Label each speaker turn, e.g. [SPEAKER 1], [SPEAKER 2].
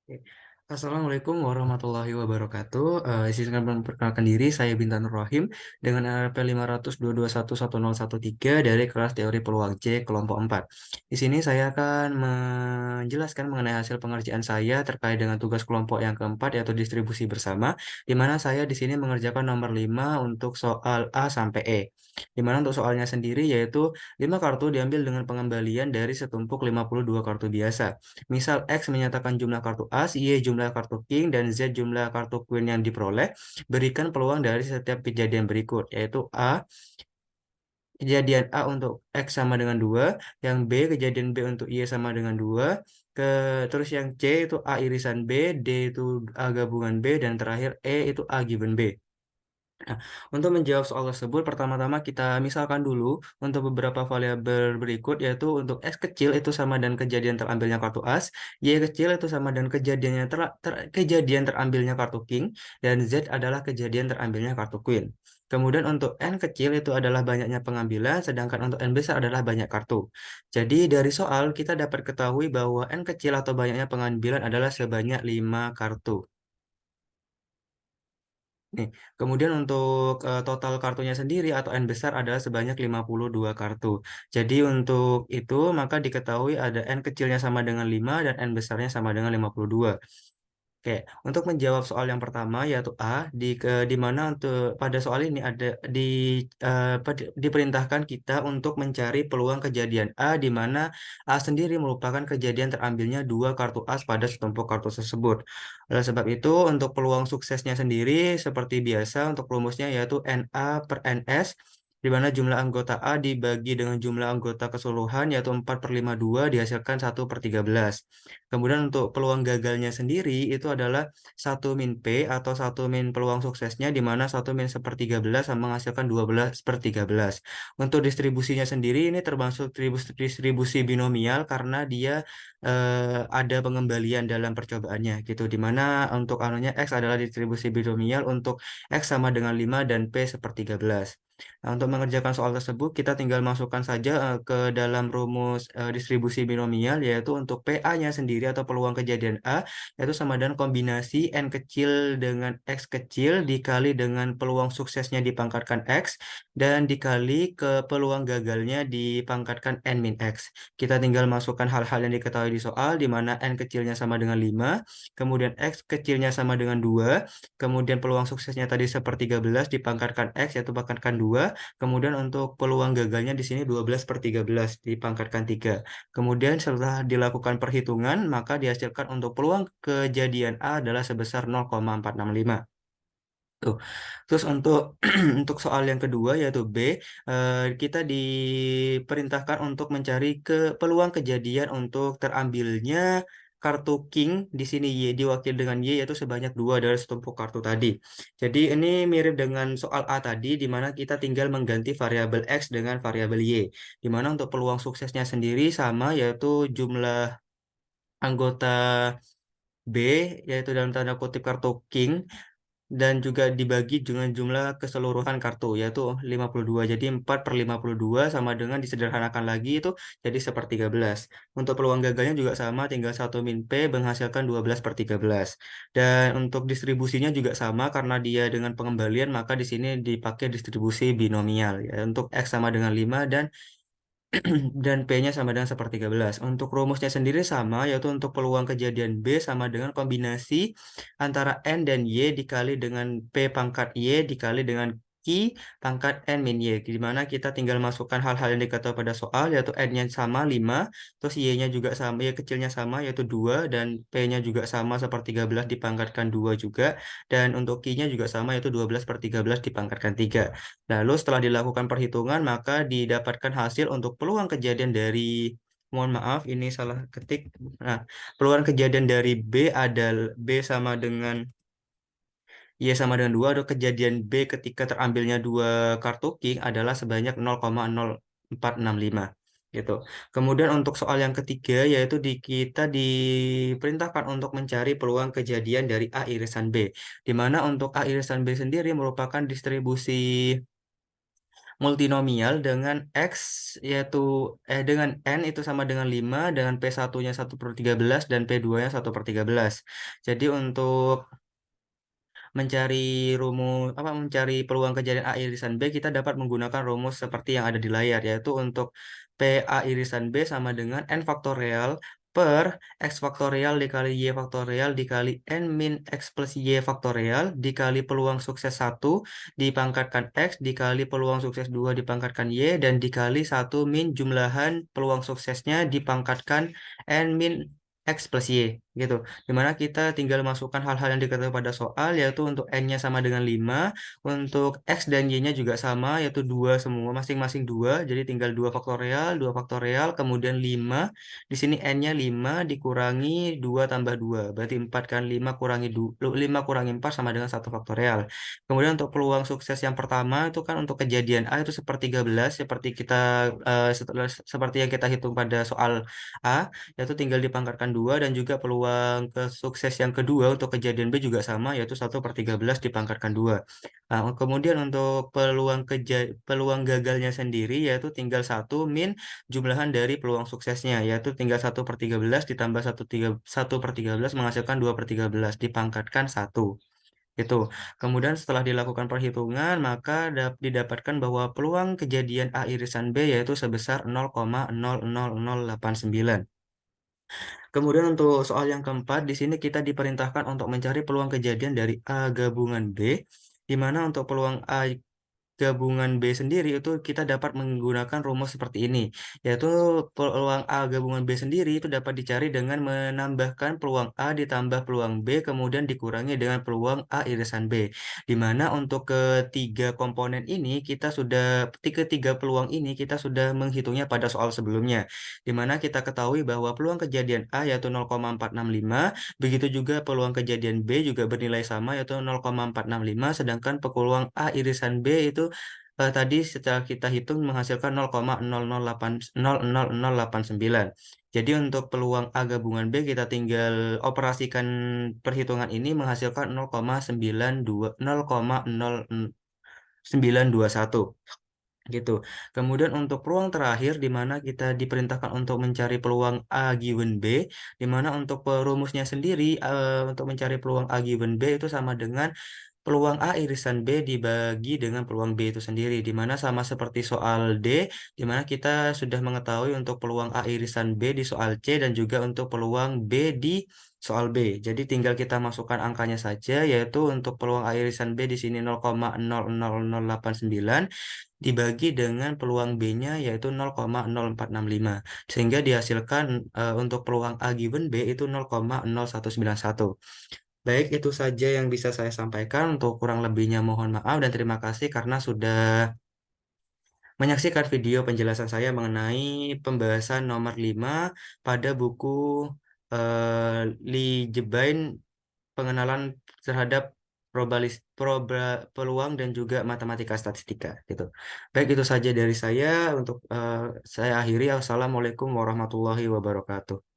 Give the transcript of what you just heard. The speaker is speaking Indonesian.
[SPEAKER 1] Oke. Assalamualaikum warahmatullahi wabarakatuh. Izinkan memperkenalkan diri, saya Bintan Nur Rahim dengan RP 522111013 dari kelas teori peluang C kelompok 4. Di sini saya akan menjelaskan mengenai hasil pengerjaan saya terkait dengan tugas kelompok yang keempat yaitu distribusi bersama, di mana saya di sini mengerjakan nomor 5 untuk soal A sampai E. Di mana untuk soalnya sendiri yaitu 5 kartu diambil dengan pengembalian dari setumpuk 52 kartu biasa. Misal X menyatakan jumlah kartu as, Y jumlah kartu king, dan Z jumlah kartu queen yang diperoleh. Berikan peluang dari setiap kejadian berikut, yaitu A, kejadian A untuk X sama dengan 2, yang B, kejadian B untuk Y sama dengan 2, terus yang C itu A irisan B, D itu A gabungan B, dan terakhir E itu A given B. Nah, untuk menjawab soal tersebut, pertama-tama kita misalkan dulu untuk beberapa variabel berikut, yaitu untuk X kecil itu sama dan kejadian terambilnya kartu as, Y kecil itu sama dan kejadian terambilnya kartu king, dan Z adalah kejadian terambilnya kartu queen. Kemudian untuk N kecil itu adalah banyaknya pengambilan, sedangkan untuk N besar adalah banyak kartu. Jadi dari soal kita dapat ketahui bahwa N kecil atau banyaknya pengambilan adalah sebanyak 5 kartu. Nih, kemudian untuk total kartunya sendiri atau N besar adalah sebanyak 52 kartu. Jadi untuk itu maka diketahui ada N kecilnya sama dengan 5 dan N besarnya sama dengan 52. Oke, untuk menjawab soal yang pertama yaitu A, di mana untuk pada soal ini ada diperintahkan kita untuk mencari peluang kejadian A, di mana A sendiri merupakan kejadian terambilnya dua kartu as pada setumpuk kartu tersebut. Oleh sebab itu, untuk peluang suksesnya sendiri seperti biasa untuk rumusnya yaitu NA per NS, di mana jumlah anggota A dibagi dengan jumlah anggota keseluruhan yaitu 4/52 dihasilkan 1/13. Kemudian untuk peluang gagalnya sendiri itu adalah satu min P atau satu min peluang suksesnya, di mana satu min 1/13 sama menghasilkan 12/13. Untuk distribusinya sendiri ini termasuk distribusi binomial karena dia ada pengembalian dalam percobaannya gitu, di mana untuk anunya X adalah distribusi binomial untuk X sama dengan 5 dan P 1/13. Nah, untuk mengerjakan soal tersebut, kita tinggal masukkan saja ke dalam rumus distribusi binomial, yaitu untuk PA-nya sendiri atau peluang kejadian A, yaitu sama dengan kombinasi N kecil dengan X kecil dikali dengan peluang suksesnya dipangkatkan X, dan dikali ke peluang gagalnya dipangkatkan N min X. Kita tinggal masukkan hal-hal yang diketahui di soal, di mana N kecilnya sama dengan 5, kemudian X kecilnya sama dengan 2, kemudian peluang suksesnya tadi 1/13 dipangkatkan X yaitu pangkatkan 2. Kemudian untuk peluang gagalnya di sini 12/13 dipangkatkan 3. Kemudian setelah dilakukan perhitungan maka dihasilkan untuk peluang kejadian A adalah sebesar 0,465. Tuh. Terus untuk untuk soal yang kedua yaitu B, kita diperintahkan untuk mencari peluang kejadian untuk terambilnya kartu king, di sini Y diwakil dengan Y yaitu sebanyak 2 dari setumpuk kartu tadi. Jadi ini mirip dengan soal A tadi, di mana kita tinggal mengganti variabel X dengan variabel Y. Di mana untuk peluang suksesnya sendiri sama yaitu jumlah anggota B, yaitu dalam tanda kutip kartu king, dan juga dibagi dengan jumlah keseluruhan kartu yaitu 52. Jadi 4/52 sama dengan disederhanakan lagi itu jadi 1/13. Untuk peluang gagalnya juga sama, tinggal satu min P menghasilkan 12/13. Dan untuk distribusinya juga sama karena dia dengan pengembalian maka di sini dipakai distribusi binomial ya untuk X sama dengan 5 dan P-nya sama dengan 1/13. Untuk rumusnya sendiri sama, yaitu untuk peluang kejadian B sama dengan kombinasi antara N dan Y dikali dengan P pangkat Y dikali dengan Q pangkat N min Y. Di mana kita tinggal masukkan hal-hal yang diketahui pada soal, yaitu N-nya sama 5, terus Y-nya juga sama, Y kecilnya sama yaitu 2, dan P-nya juga sama 1/13 dipangkatkan 2 juga, dan untuk Q-nya juga sama yaitu 12/13 dipangkatkan 3. Lalu setelah dilakukan perhitungan, maka didapatkan hasil untuk peluang kejadian dari, mohon maaf, ini salah ketik. Nah, peluang kejadian dari B sama dengan Y sama dengan 2, atau kejadian B ketika terambilnya dua kartu king adalah sebanyak 0,0465 gitu. Kemudian untuk soal yang ketiga yaitu kita diperintahkan untuk mencari peluang kejadian dari A irisan B, di mana untuk A irisan B sendiri merupakan distribusi multinomial dengan X yaitu dengan N itu sama dengan 5 dengan P1-nya 1/13 dan P2-nya 1/13. Jadi untuk mencari mencari peluang kejadian A irisan B, kita dapat menggunakan rumus seperti yang ada di layar, yaitu untuk PA irisan B sama dengan N faktorial per X faktorial dikali Y faktorial dikali N min X plus Y faktorial dikali peluang sukses 1 dipangkatkan X dikali peluang sukses 2 dipangkatkan Y dan dikali 1 min jumlahan peluang suksesnya dipangkatkan N min X plus Y gitu. Dimana kita tinggal masukkan hal-hal yang diketahui pada soal, yaitu untuk N-nya sama dengan 5, untuk X dan Y-nya juga sama, yaitu 2 semua, masing-masing 2, jadi tinggal 2 faktorial, kemudian 5, di sini N-nya 5 dikurangi 2 tambah 2, berarti 4 kan, 5 kurangi 2, 5 kurangi 4 sama dengan 1 faktorial. Kemudian untuk peluang sukses yang pertama, itu kan untuk kejadian A itu seper 13, seperti seperti yang kita hitung pada soal A, yaitu tinggal dipangkatkan 2 dan juga peluang ke sukses yang kedua untuk kejadian B juga sama yaitu 1/13 dipangkatkan 2. Nah, kemudian untuk peluang gagalnya sendiri yaitu tinggal 1 min jumlahan dari peluang suksesnya yaitu tinggal 1/13 ditambah 1/13 menghasilkan 2/13 dipangkatkan 1. Itu. Kemudian setelah dilakukan perhitungan, maka didapatkan bahwa peluang kejadian A irisan B yaitu sebesar 0,00089. Kemudian untuk soal yang keempat, di sini kita diperintahkan untuk mencari peluang kejadian dari A gabungan B, di mana untuk peluang A gabungan B sendiri itu kita dapat menggunakan rumus seperti ini, yaitu peluang A gabungan B sendiri itu dapat dicari dengan menambahkan peluang A ditambah peluang B kemudian dikurangi dengan peluang A irisan B, di mana untuk ketiga komponen ini ketiga peluang ini kita sudah menghitungnya pada soal sebelumnya, di mana kita ketahui bahwa peluang kejadian A yaitu 0,465, begitu juga peluang kejadian B juga bernilai sama yaitu 0,465, sedangkan peluang A irisan B itu tadi setelah kita hitung menghasilkan 0,0089. Jadi untuk peluang A gabungan B kita tinggal operasikan perhitungan ini menghasilkan 0,921 gitu. Kemudian untuk peluang terakhir di mana kita diperintahkan untuk mencari peluang A given B, di mana untuk perumusnya sendiri untuk mencari peluang A given B itu sama dengan peluang A irisan B dibagi dengan peluang B itu sendiri, di mana sama seperti soal D, di mana kita sudah mengetahui untuk peluang A irisan B di soal C dan juga untuk peluang B di soal B. Jadi tinggal kita masukkan angkanya saja, yaitu untuk peluang A irisan B di sini 0,00089 dibagi dengan peluang B-nya yaitu 0,0465. Sehingga dihasilkan untuk peluang A given B itu 0,0191. Baik, itu saja yang bisa saya sampaikan. Untuk kurang lebihnya mohon maaf dan terima kasih karena sudah menyaksikan video penjelasan saya mengenai pembahasan nomor 5 pada buku Lee Jebain pengenalan terhadap peluang dan juga matematika statistika gitu. Baik, itu saja dari saya. Untuk saya akhiri. Assalamualaikum warahmatullahi wabarakatuh.